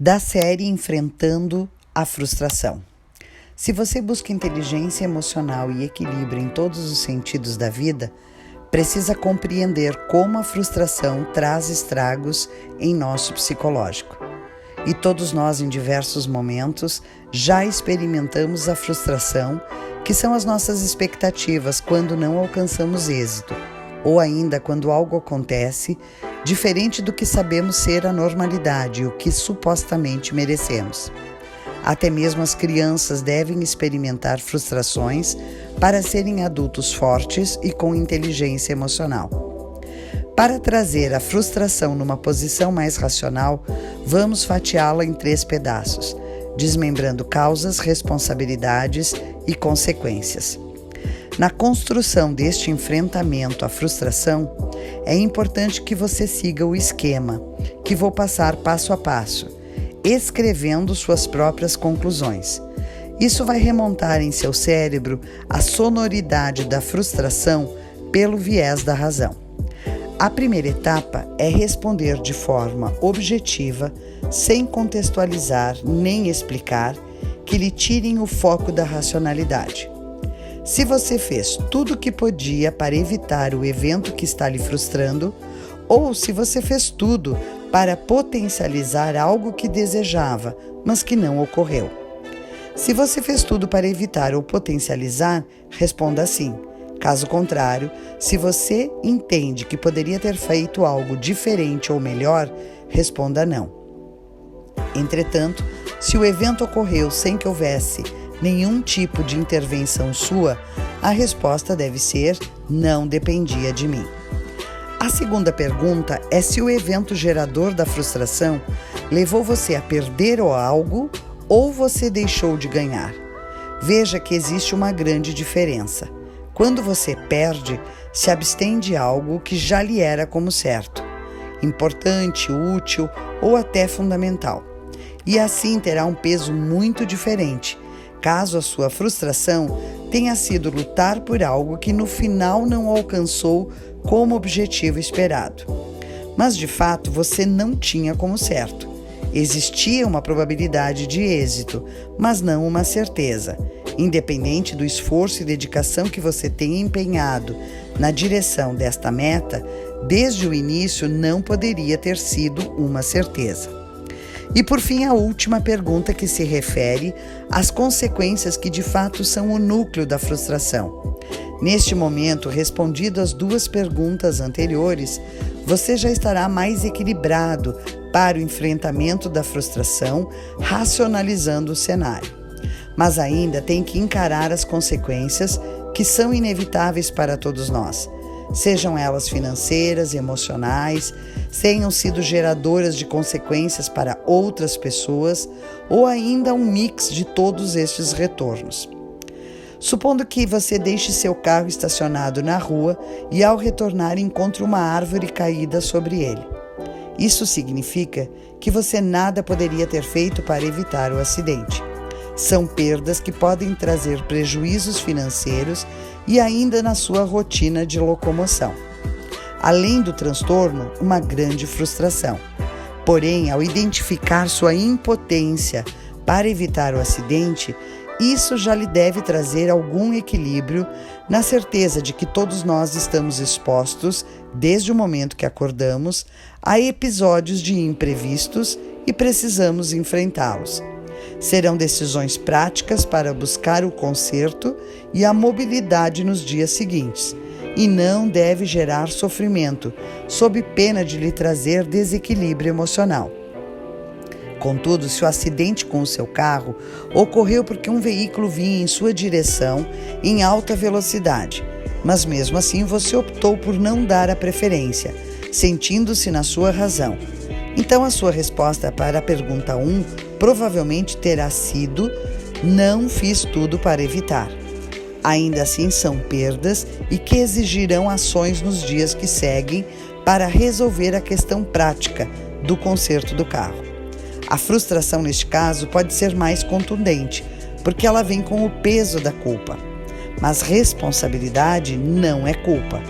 da série Enfrentando a Frustração. Se você busca inteligência emocional e equilíbrio em todos os sentidos da vida, precisa compreender como a frustração traz estragos em nosso psicológico. E todos nós, em diversos momentos, já experimentamos a frustração, que são as nossas expectativas quando não alcançamos êxito, ou ainda quando algo acontece diferente do que sabemos ser a normalidade, o que supostamente merecemos. Até mesmo as crianças devem experimentar frustrações para serem adultos fortes e com inteligência emocional. Para trazer a frustração numa posição mais racional, vamos fatiá-la em 3 pedaços, desmembrando causas, responsabilidades e consequências. Na construção deste enfrentamento à frustração, é importante que você siga o esquema, que vou passar passo a passo, escrevendo suas próprias conclusões. Isso vai remontar em seu cérebro a sonoridade da frustração pelo viés da razão. A primeira etapa é responder de forma objetiva, sem contextualizar nem explicar, que lhe tirem o foco da racionalidade. Se você fez tudo o que podia para evitar o evento que está lhe frustrando, ou se você fez tudo para potencializar algo que desejava, mas que não ocorreu. Se você fez tudo para evitar ou potencializar, responda sim. Caso contrário, se você entende que poderia ter feito algo diferente ou melhor, responda não. Entretanto, se o evento ocorreu sem que houvesse nenhum tipo de intervenção sua, a resposta deve ser: não dependia de mim. A segunda pergunta é se o evento gerador da frustração levou você a perder algo ou você deixou de ganhar. Veja que existe uma grande diferença. Quando você perde, se abstém de algo que já lhe era como certo, importante, útil ou até fundamental. E assim terá um peso muito diferente, caso a sua frustração tenha sido lutar por algo que no final não alcançou como objetivo esperado. Mas de fato você não tinha como certo. Existia uma probabilidade de êxito, mas não uma certeza. Independente do esforço e dedicação que você tenha empenhado na direção desta meta, desde o início não poderia ter sido uma certeza. E por fim, a última pergunta, que se refere às consequências que de fato são o núcleo da frustração. Neste momento, respondido as 2 perguntas anteriores, você já estará mais equilibrado para o enfrentamento da frustração, racionalizando o cenário. Mas ainda tem que encarar as consequências que são inevitáveis para todos nós. Sejam elas financeiras, emocionais, tenham sido geradoras de consequências para outras pessoas ou ainda um mix de todos estes retornos. Supondo que você deixe seu carro estacionado na rua e ao retornar encontre uma árvore caída sobre ele. Isso significa que você nada poderia ter feito para evitar o acidente. São perdas que podem trazer prejuízos financeiros e ainda na sua rotina de locomoção. Além do transtorno, uma grande frustração. Porém, ao identificar sua impotência para evitar o acidente, isso já lhe deve trazer algum equilíbrio, na certeza de que todos nós estamos expostos, desde o momento que acordamos, a episódios de imprevistos e precisamos enfrentá-los. Serão decisões práticas para buscar o conserto e a mobilidade nos dias seguintes, e não deve gerar sofrimento, sob pena de lhe trazer desequilíbrio emocional. Contudo, se o acidente com o seu carro ocorreu porque um veículo vinha em sua direção em alta velocidade, mas mesmo assim você optou por não dar a preferência, sentindo-se na sua razão, então a sua resposta para a pergunta 1 provavelmente terá sido: não fiz tudo para evitar. Ainda assim, são perdas e que exigirão ações nos dias que seguem para resolver a questão prática do conserto do carro. A frustração, neste caso, pode ser mais contundente, porque ela vem com o peso da culpa. Mas responsabilidade não é culpa.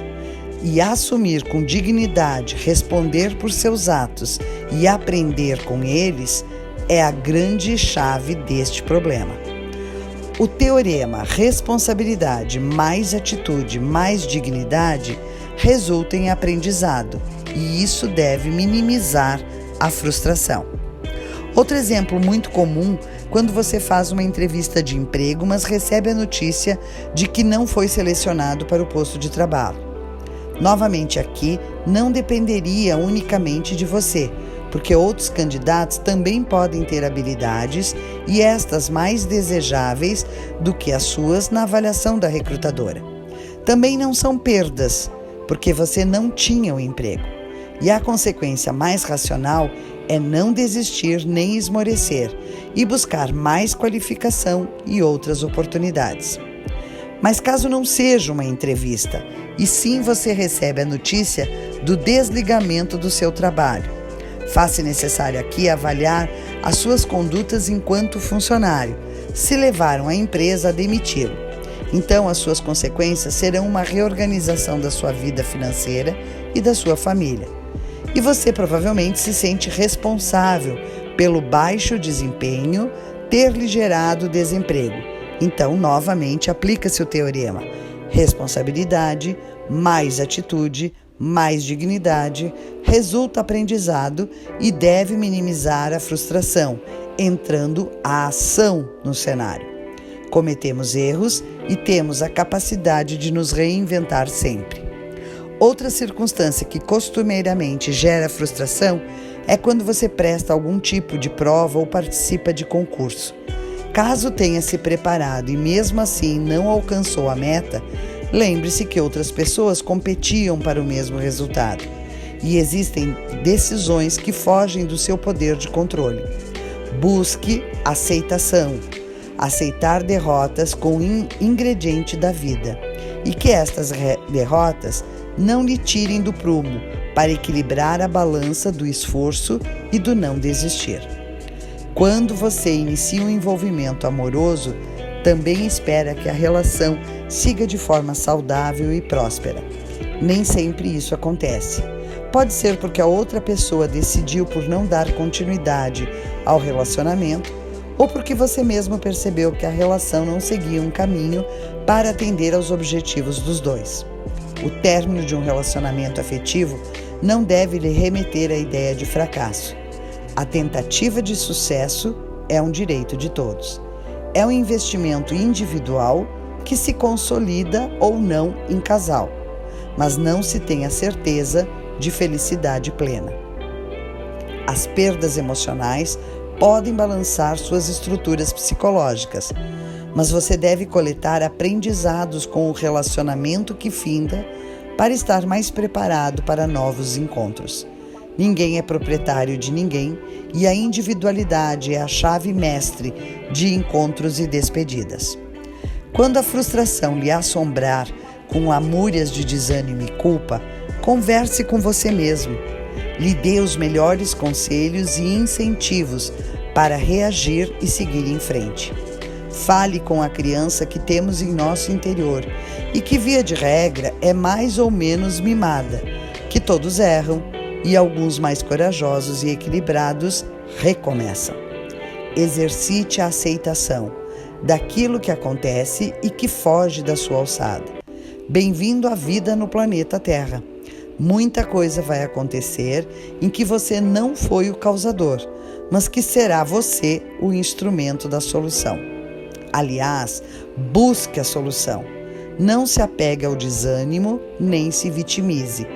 E assumir com dignidade, responder por seus atos e aprender com eles é a grande chave deste problema. O teorema responsabilidade mais atitude mais dignidade resulta em aprendizado, e isso deve minimizar a frustração. Outro exemplo muito comum, quando você faz uma entrevista de emprego, mas recebe a notícia de que não foi selecionado para o posto de trabalho. Novamente aqui, não dependeria unicamente de você, porque outros candidatos também podem ter habilidades e estas mais desejáveis do que as suas na avaliação da recrutadora. Também não são perdas, porque você não tinha o emprego. E a consequência mais racional é não desistir nem esmorecer e buscar mais qualificação e outras oportunidades. Mas caso não seja uma entrevista, e sim você recebe a notícia do desligamento do seu trabalho, faz-se necessário aqui avaliar as suas condutas enquanto funcionário, se levaram a empresa a demiti-lo. Então, as suas consequências serão uma reorganização da sua vida financeira e da sua família. E você provavelmente se sente responsável pelo baixo desempenho ter lhe gerado desemprego. Então, novamente, aplica-se o teorema: responsabilidade mais atitude mais dignidade resulta aprendizado e deve minimizar a frustração, entrando a ação no cenário. Cometemos erros e temos a capacidade de nos reinventar sempre. Outra circunstância que costumeiramente gera frustração é quando você presta algum tipo de prova ou participa de concurso. Caso tenha se preparado e mesmo assim não alcançou a meta, lembre-se que outras pessoas competiam para o mesmo resultado e existem decisões que fogem do seu poder de controle. Busque aceitação, aceitar derrotas com ingrediente da vida e que estas derrotas não lhe tirem do prumo para equilibrar a balança do esforço e do não desistir. Quando você inicia um envolvimento amoroso, também espera que a relação siga de forma saudável e próspera. Nem sempre isso acontece. Pode ser porque a outra pessoa decidiu por não dar continuidade ao relacionamento ou porque você mesmo percebeu que a relação não seguia um caminho para atender aos objetivos dos dois. O término de um relacionamento afetivo não deve lhe remeter à ideia de fracasso. A tentativa de sucesso é um direito de todos. É um investimento individual que se consolida ou não em casal, mas não se tem a certeza de felicidade plena. As perdas emocionais podem balançar suas estruturas psicológicas, mas você deve coletar aprendizados com o relacionamento que finda para estar mais preparado para novos encontros. Ninguém é proprietário de ninguém e a individualidade é a chave mestre de encontros e despedidas. Quando a frustração lhe assombrar com lamúrias de desânimo e culpa, converse com você mesmo. Lhe dê os melhores conselhos e incentivos para reagir e seguir em frente. Fale com a criança que temos em nosso interior e que, via de regra, é mais ou menos mimada, que todos erram e alguns mais corajosos e equilibrados recomeçam. Exercite a aceitação daquilo que acontece e que foge da sua alçada. Bem-vindo à vida no planeta Terra. Muita coisa vai acontecer em que você não foi o causador, mas que será você o instrumento da solução. Aliás, busque a solução. Não se apegue ao desânimo, nem se vitimize.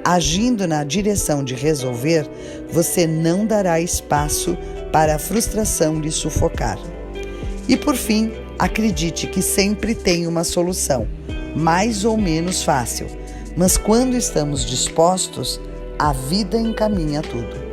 Agindo na direção de resolver, você não dará espaço para a frustração lhe sufocar. E por fim, acredite que sempre tem uma solução, mais ou menos fácil, mas quando estamos dispostos, a vida encaminha tudo.